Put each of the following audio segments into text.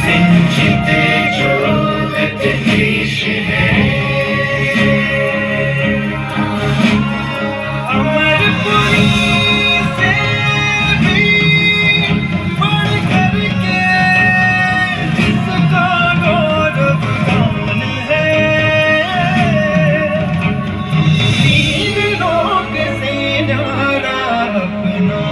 सिंचित जो देश है, अमरपुरी से भी बढ़ करके इसका गौरव गान है। तीन लोक से न्यारा अपना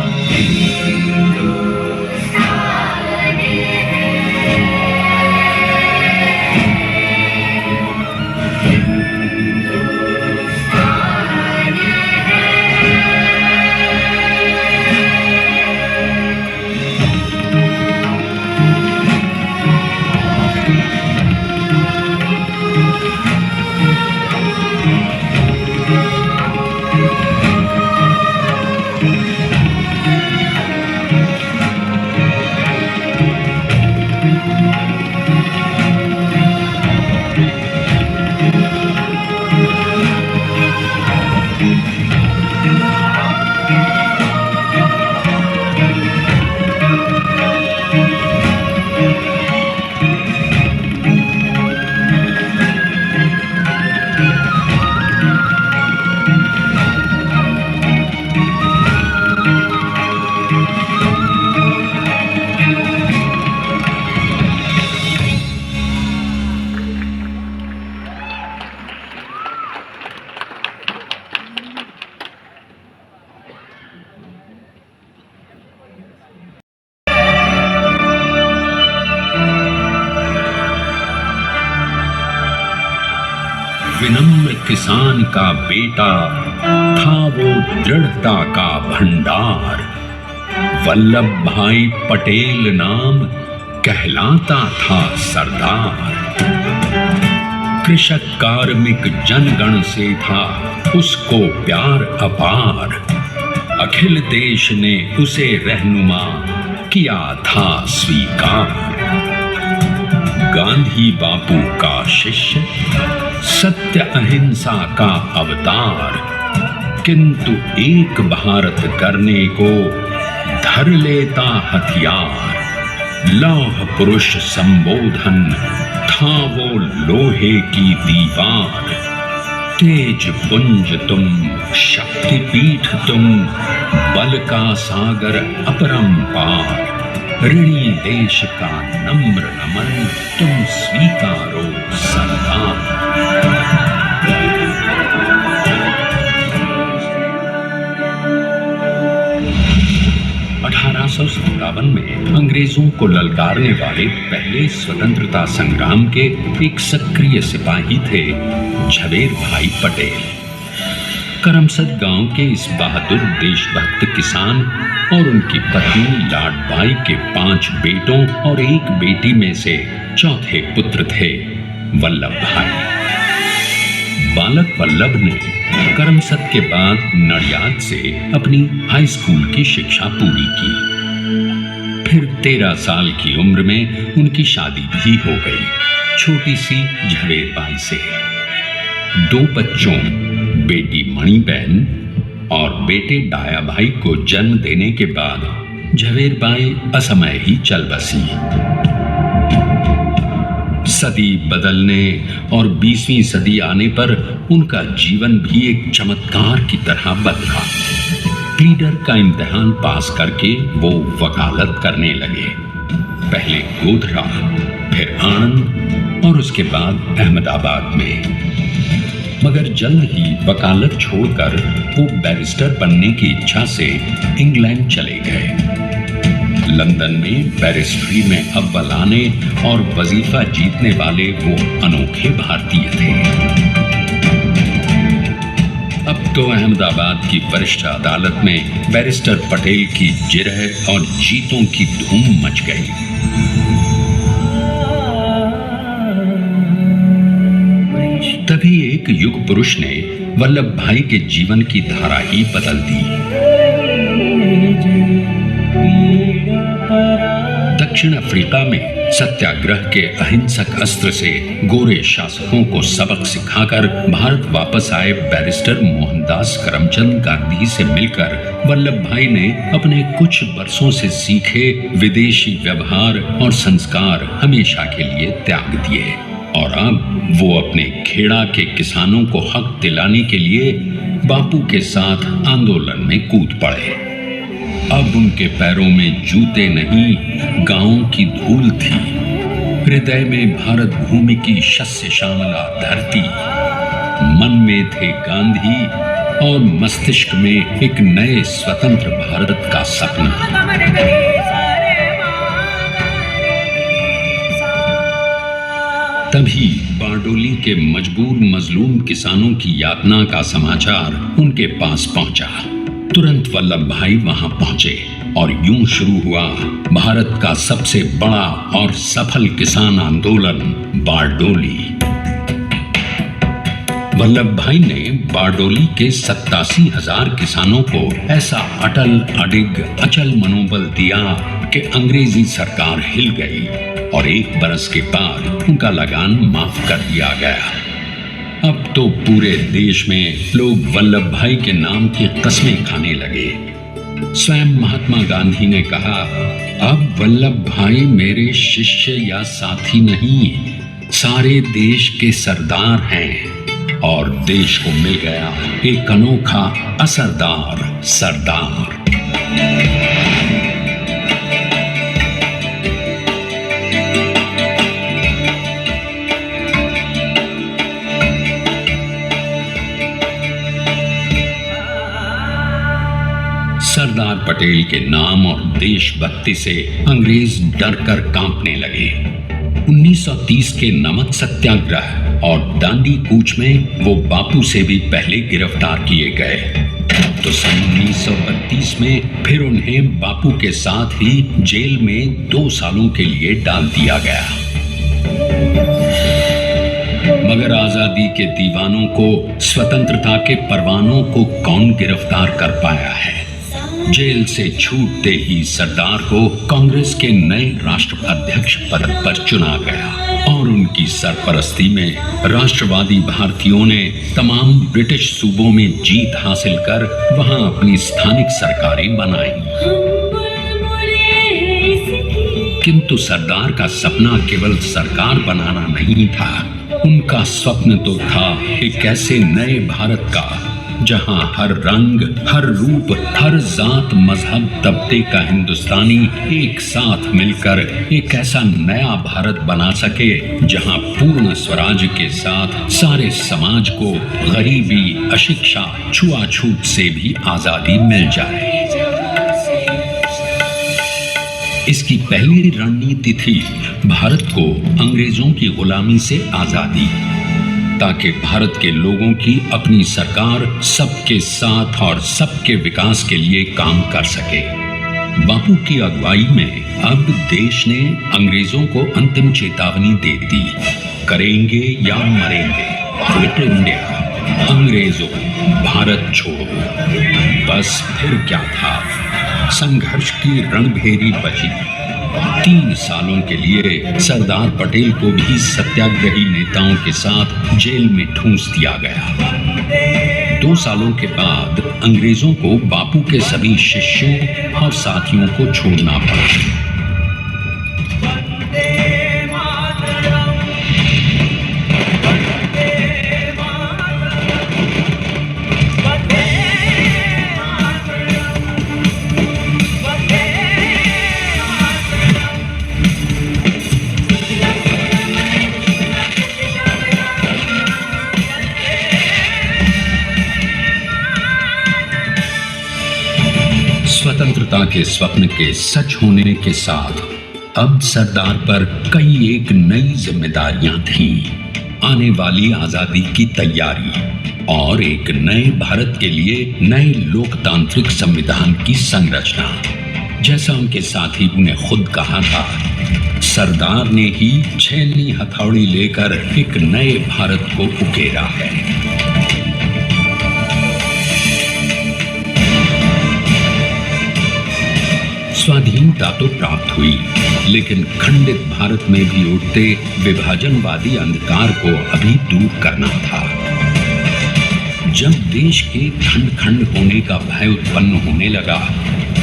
विनम्र किसान का बेटा था वो दृढ़ता का भंडार। वल्लभ भाई पटेल नाम कहलाता था सरदार। कृषक कार्मिक जनगण से था उसको प्यार अपार। अखिल देश ने उसे रहनुमा किया था स्वीकार। गांधी बापू का शिष्य, सत्य अहिंसा का अवतार, किंतु एक भारत करने को धर लेता हथियार। लौह पुरुष संबोधन था वो लोहे की दीवार। तेज पुंज तुम, शक्तिपीठ तुम, बल का सागर अपरंपार। ऋणी देश का नम्र नमन तुम स्वीकारो सरदार। 1857 में अंग्रेजों को ललकारने वाले पहले स्वतंत्रता संग्राम के एक सक्रिय सिपाही थे झवेर भाई पटेल। करमसद गांव के इस बहादुर देशभक्त किसान और उनकी पत्नी लाडबाई के 5 बेटों और 1 बेटी में से चौथे पुत्र थे वल्लभ भाई। बालक वल्लभ ने करमसद के बाद नडियाद से अपनी हाई स्कूल की शिक्षा पूरी की। फिर 13 साल की उम्र में उनकी शादी भी हो गई, छोटी सी झवेर बाई से। 2 बच्चों, बेटी मणिबेन और बेटे डाया भाई को जन्म देने के बाद झवेर बाई असमय ही चल बसी। सदी बदलने और 20वीं सदी आने पर उनका जीवन भी एक चमत्कार की तरह बदला। प्लीडर का इम्तिहान पास करके वो वकालत करने लगे। पहले गोधरा, फिर आणंद और उसके बाद अहमदाबाद में। मगर जल्द ही वकालत छोड़कर वो बैरिस्टर बनने की इच्छा से इंग्लैंड चले गए। लंदन में बैरिस्ट्री में अव्वल आने और वजीफा जीतने वाले वो अनोखे भारतीय थे। अब तो अहमदाबाद की वरिष्ठ अदालत में बैरिस्टर पटेल की जिरह और जीतों की धूम मच गई। तभी एक युग पुरुष ने वल्लभ भाई के जीवन की धारा ही बदल दी। दक्षिण अफ्रीका में सत्याग्रह के अहिंसक अस्त्र से गोरे शासकों को सबक सिखाकर भारत वापस आए बैरिस्टर मोहनदास करमचंद गांधी से मिलकर वल्लभ भाई ने अपने कुछ बरसों से सीखे विदेशी व्यवहार और संस्कार हमेशा के लिए त्याग दिए और अब वो अपने खेड़ा के किसानों को हक दिलाने के लिए बापू के साथ आंदोलन में कूद पड़े। अब उनके पैरों में जूते नहीं, गांवों की धूल थी। हृदय में भारत भूमि की शस्य श्यामला धरती, मन में थे गांधी और मस्तिष्क में एक नए स्वतंत्र भारत का सपना। तभी बारडोली के मजबूर मजलूम किसानों की यातना का समाचार उनके पास पहुंचा। तुरंत वल्लभ भाई वहां पहुंचे और यूं शुरू हुआ भारत का सबसे बड़ा और सफल किसान आंदोलन बारडोली। वल्लभ भाई ने बारडोली के 87,000 किसानों को ऐसा अटल अडिग अचल मनोबल दिया कि अंग्रेजी सरकार हिल गई और 1 बरस के बाद उनका लगान माफ कर दिया गया। अब तो पूरे देश में लोग वल्लभ भाई के नाम की कस्में खाने लगे। स्वयं महात्मा गांधी ने कहा, अब वल्लभ भाई मेरे शिष्य या साथी नहीं, सारे देश के सरदार हैं और देश को मिल गया एक अनोखा असरदार सरदार। सरदार पटेल के नाम और देशभक्ति से अंग्रेज डर कर कांपने लगे। 1930 के नमक सत्याग्रह और दांडी कूच में वो बापू से भी पहले गिरफ्तार किए गए। तो सन 1932 में फिर उन्हें बापू के साथ ही जेल में 2 सालों के लिए डाल दिया गया। मगर आजादी के दीवानों को, स्वतंत्रता के परवानों को कौन गिरफ्तार कर पाया है? जेल से छूटते ही सरदार को कांग्रेस के नए राष्ट्राध्यक्ष पद पर चुना गया और उनकी सरपरस्ती में राष्ट्रवादी भारतीयों ने तमाम ब्रिटिश सूबों में जीत हासिल कर वहां अपनी स्थानिक सरकारें बनाई। किंतु सरदार का सपना केवल सरकार बनाना नहीं था, उनका स्वप्न तो था एक ऐसे नए भारत का जहां हर रंग, हर रूप, हर जात, मजहब, तबके का हिंदुस्तानी एक साथ मिलकर एक ऐसा नया भारत बना सके जहां पूर्ण स्वराज के साथ सारे समाज को गरीबी, अशिक्षा, छुआछूत से भी आजादी मिल जाए। इसकी पहली रणनीति थी भारत को अंग्रेजों की गुलामी से आजादी, ताकि भारत के लोगों की अपनी सरकार सबके साथ और सबके विकास के लिए काम कर सके। बापू की अगुवाई में अब देश ने अंग्रेजों को अंतिम चेतावनी दे दी, करेंगे या मरेंगे, क्विट इंडिया, अंग्रेजों भारत छोड़ो। बस फिर क्या था, संघर्ष की रणभेरी बची। 3 सालों के लिए सरदार पटेल को भी सत्याग्रही नेताओं के साथ जेल में ठूंस दिया गया। 2 सालों के बाद अंग्रेजों को बापू के सभी शिष्यों और साथियों को छोड़ना पड़ा। स्वतंत्रता के स्वप्न के सच होने के साथ अब सरदार पर कई एक नई जिम्मेदारियां थीं। आने वाली आजादी की तैयारी और एक नए भारत के लिए नए लोकतांत्रिक संविधान की संरचना। जैसा उनके साथी ने खुद कहा था, सरदार ने ही छेलनी हथौड़ी लेकर एक नए भारत को उकेरा है। स्वाधीनता तो प्राप्त हुई, लेकिन खंडित भारत में भी उठते विभाजनवादी अंधकार को अभी दूर करना था। जब देश के खंड खंड होने का भय उत्पन्न होने लगा,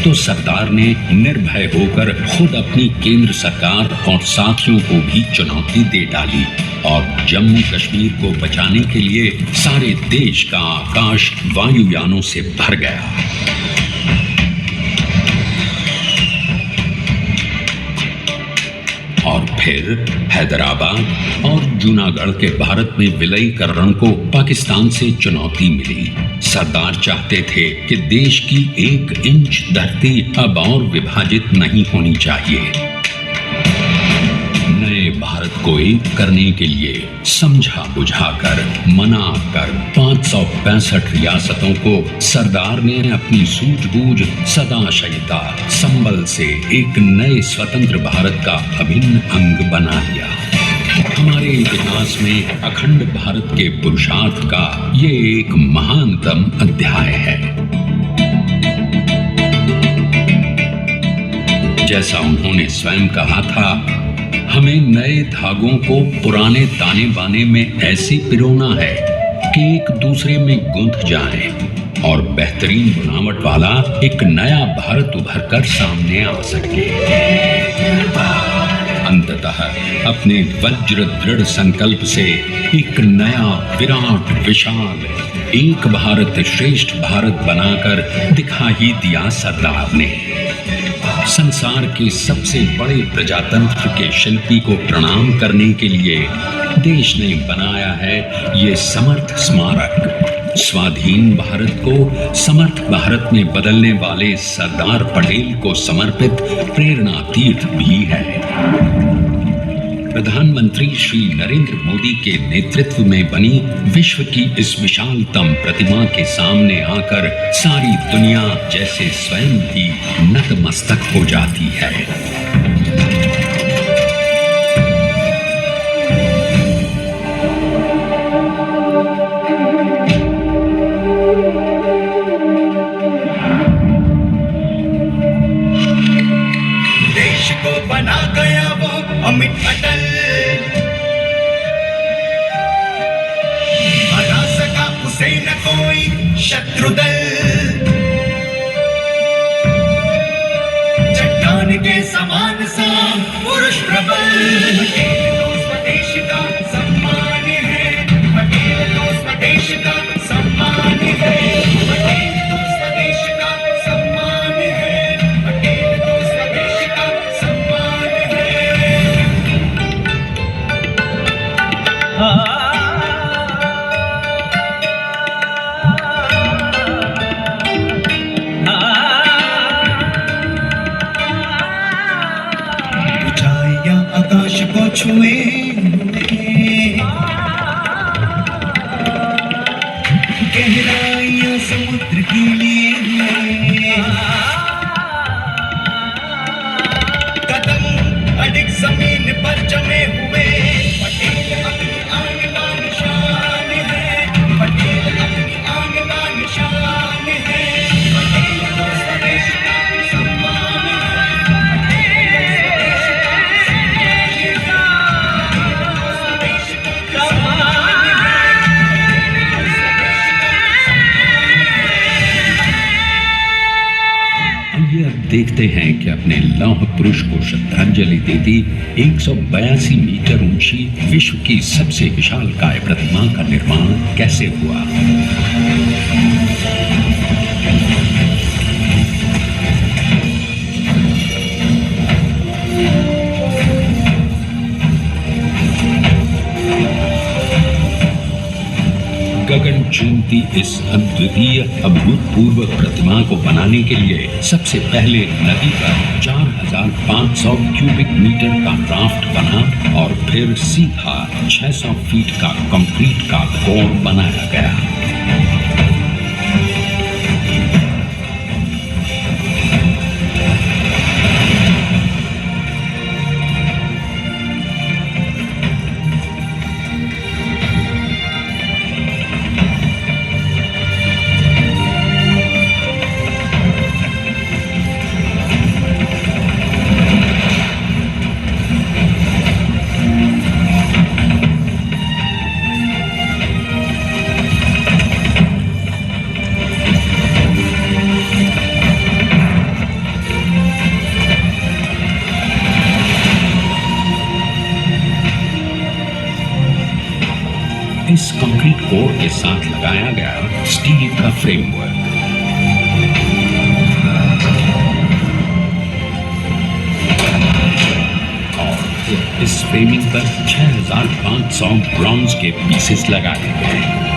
तो सरदार ने निर्भय होकर खुद अपनी केंद्र सरकार और साथियों को भी चुनौती दे डाली और जम्मू कश्मीर को बचाने के लिए सारे देश का आकाश वायुयानों से भर गया। और फिर हैदराबाद और जूनागढ़ के भारत में विलयीकरण को पाकिस्तान से चुनौती मिली। सरदार चाहते थे कि देश की 1 इंच धरती अब और विभाजित नहीं होनी चाहिए। नए भारत को एक करने के लिए समझा बुझाकर मना कर 565 रियासतों को सरदार ने अपनी सूझबूझ सदाशयता संबल से एक नए स्वतंत्र भारत का अभिन्न अंग बना लिया। हमारे इतिहास में अखंड भारत के पुरुषार्थ का ये एक महानतम अध्याय है। जैसा उन्होंने स्वयं कहा था, हमें नए धागों को पुराने ताने बाने में ऐसे पिरोना है कि एक दूसरे में गुंथ जाएं और बेहतरीन बनावट वाला एक नया भारत उभर कर सामने आ सके। अंततः अपने वज्र दृढ़ संकल्प से एक नया विराट विशाल एक भारत श्रेष्ठ भारत बनाकर दिखा ही दिया सरदार ने। संसार के सबसे बड़े प्रजातंत्र के शिल्पी को प्रणाम करने के लिए देश ने बनाया है ये समर्थ स्मारक। स्वाधीन भारत को समर्थ भारत में बदलने वाले सरदार पटेल को समर्पित प्रेरणा तीर्थ भी है। प्रधानमंत्री श्री नरेंद्र मोदी के नेतृत्व में बनी विश्व की इस विशालतम प्रतिमा के सामने आकर सारी दुनिया जैसे स्वयं भी नतमस्तक हो जाती है। देश को बना गया वो अमित अटल, हरा सका उसे न कोई शत्रु दल। चट्टान के समान सा पुरुष प्रबल, पटेल तो स्वदेश का सम्मान है, पटेल तो स्वदेश का सम्मान है, पटेल तो स्वदेश का सम्मान है, पटेल तो स्वदेश का सम्मान है। ऊंचाइयां आकाश को छुए गहराइयां समुद्र की लिए कदम अडिग जमीन पर जमे हुए। पटेल अपनी आन बान शान है, पटेल अपनी आन बान शान है, पटेल तो स्वदेश का सम्मान है, पटेल स्वदेश का स्वदेश का सम्मान आइए अब देखते हैं कि अपने लौह पुरुष को श्रद्धांजलि देती 182 मीटर ऊंची विश्व की सबसे विशालकाय प्रतिमा का निर्माण कैसे हुआ। गगन चुंबती इस अद्वितीय अभूतपूर्व प्रतिमा को बनाने के लिए सबसे पहले नदी पर 4500 क्यूबिक मीटर का ड्राफ्ट बना और फिर सीधा 600 फीट का कंक्रीट का कोर बनाया गया। इस कंक्रीट कोर के साथ लगाया गया स्टील का फ्रेमवर्क। और इस फ्रेमिंग पर 6500 ब्रॉन्ज के पीसेस लगाए गए।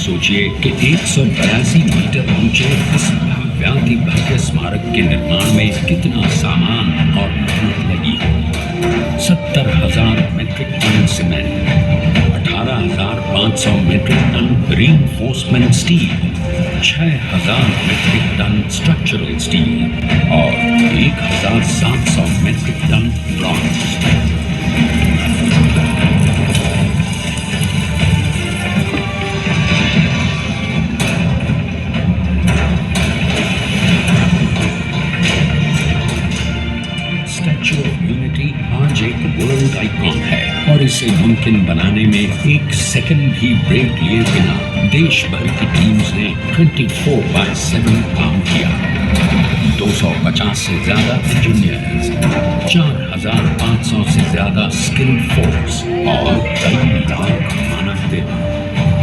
सोचिए कि 182 मीटर ऊंचे इस भव्याति भव्य स्मारक के निर्माण में कितना सामान और मेहनत लगी होगी। 70,000 metric ton cement, 18,500 metric ton reinforcement steel, 6,000 metric ton structural steel और 1,700 metric ton bronze. Statue of unity आज एक वर्ल्ड आइकॉन है और इसे मुमकिन बनाने में एक सेकंड भी ब्रेक लिए बिना देश भर की टीम्स ने 24/7 काम किया। 250 से ज्यादा इंजीनियर्स, 4,500 से ज्यादा स्किल्ड फोर्स और कई लाख मानव दिन।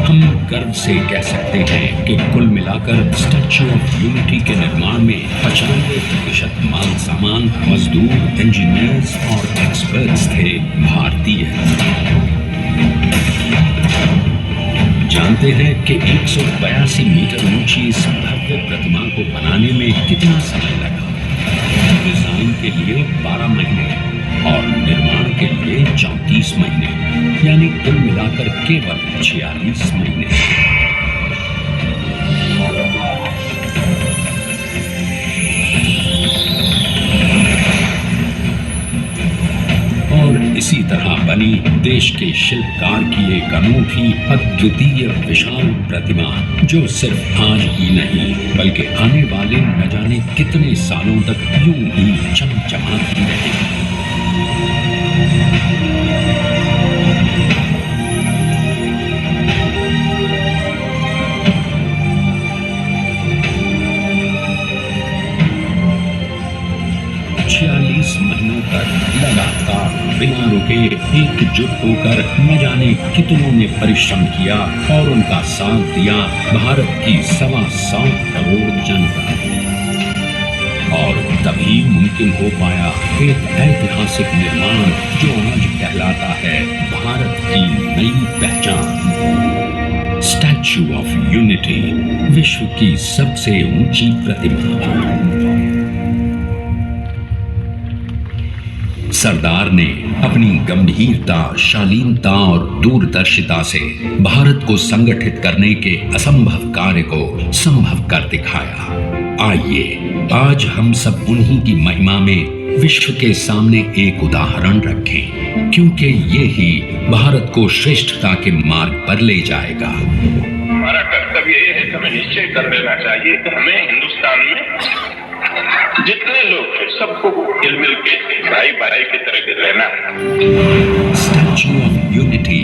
हम गर्व से कह सकते हैं कि कुल मिलाकर स्टैच्यू ऑफ यूनिटी के निर्माण में 95% माल सामान, मजदूर, इंजीनियर्स और एक्सपर्ट्स थे भारतीय। जानते हैं कि 182 मीटर ऊंची इस भव्य प्रतिमा को बनाने में कितना समय लगा? डिजाइन के लिए 12 महीने और निर्माण के लिए 34 महीने, यानी कुल मिलाकर केवल 46 महीने। और इसी तरह बनी देश के शिल्पकार की एक अनूठी, अद्वितीय, विशाल प्रतिमा, जो सिर्फ आज ही नहीं बल्कि आने वाले न जाने कितने सालों तक यूं ही चमचमाती रहेगी। महीनों तक लगातार बिना रुके एकजुट होकर न जाने कितनों ने परिश्रम किया और उनका साथ दिया भारत की 125 करोड़ जनता। और तभी मुमकिन हो पाया एक ऐतिहासिक निर्माण जो आज कहलाता है भारत की नई पहचान। स्टैच्यू ऑफ यूनिटी, विश्व की सबसे ऊंची प्रतिमा। सरदार ने अपनी गंभीरता, शालीनता और दूरदर्शिता से भारत को संगठित करने के असंभव कार्य को संभव कर दिखाया। आइए आज हम सब उन्हीं की महिमा में विश्व के सामने एक उदाहरण रखें, क्योंकि ये ही भारत को श्रेष्ठता के मार्ग पर ले जाएगा। हमारा कर्तव्य ये है कि हमें निश्चय कर लेना चाहिए कि हमें हिंदुस्तान में जितने लोग हैं सबको मिल मिल के भाई भाई की तरह रहना है। स्टैच्यू ऑफ यूनिटी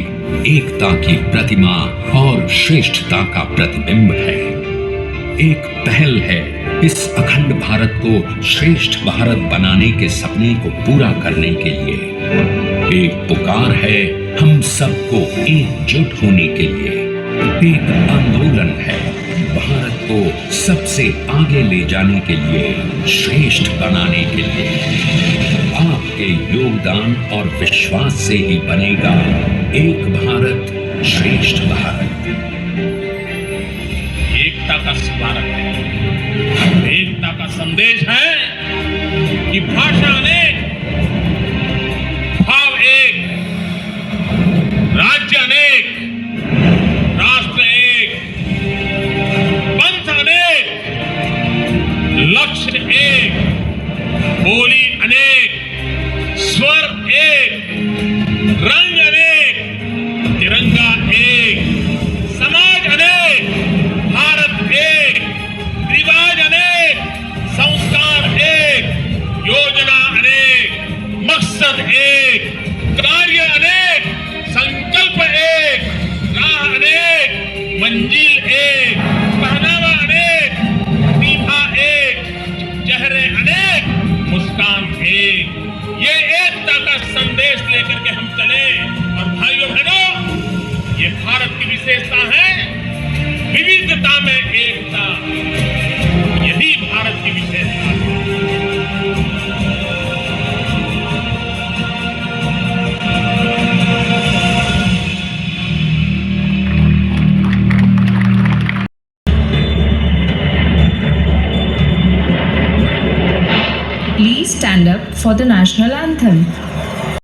एकता की प्रतिमा और श्रेष्ठता का प्रतिबिंब है। एक पहल है इस अखंड भारत को श्रेष्ठ भारत बनाने के सपने को पूरा करने के लिए। एक पुकार है हम सबको एकजुट होने के लिए। एक आंदोलन है भारत को सबसे आगे ले जाने के लिए, श्रेष्ठ बनाने के लिए। आपके योगदान और विश्वास से ही बनेगा एक भारत श्रेष्ठ भारत। एकता का स्मारक है, एकता का संदेश है कि भाषा अनेक, भाव एक, राज्य अनेक, राष्ट्र एक, पंथ अनेक, लक्ष्य एक, बोली अनेक, स्वर एक, रंग अनेक, तिरंगा एक, समाज अनेक, भारत एक, रिवाज अनेक, संस्कार मंजिल एक, पहनावा अनेक, प्रतिभा एक, चेहरे अनेक, मुस्कान एक। ये एकता का संदेश लेकर के हम चले। और भाइयों बहनों, ये भारत की विशेषता है, विविधता में एकता। यही भारत की विशेषता है। Please stand up for the national anthem.